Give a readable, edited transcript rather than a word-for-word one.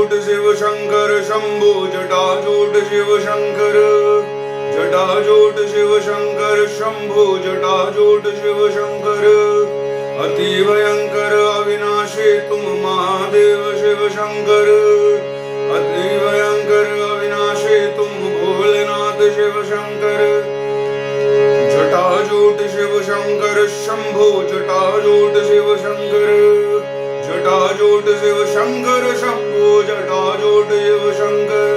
जटाजूट शिव शंकर शंभो जटाजूट शिव शंकर जटाजूट शिव शंकर शंभो जटाजूट शिव शंकर अति भयंकर अविनाशी तुम महादेव शिव शंकर अति भयंकर अविनाशी तुम भोलेनाथ शिव शंकर जटाजूट शिव शंकर शंभो जटाजूट शिव शंकर जटाजूट शिव शंकर शंभो जटाजूट शिव शंकर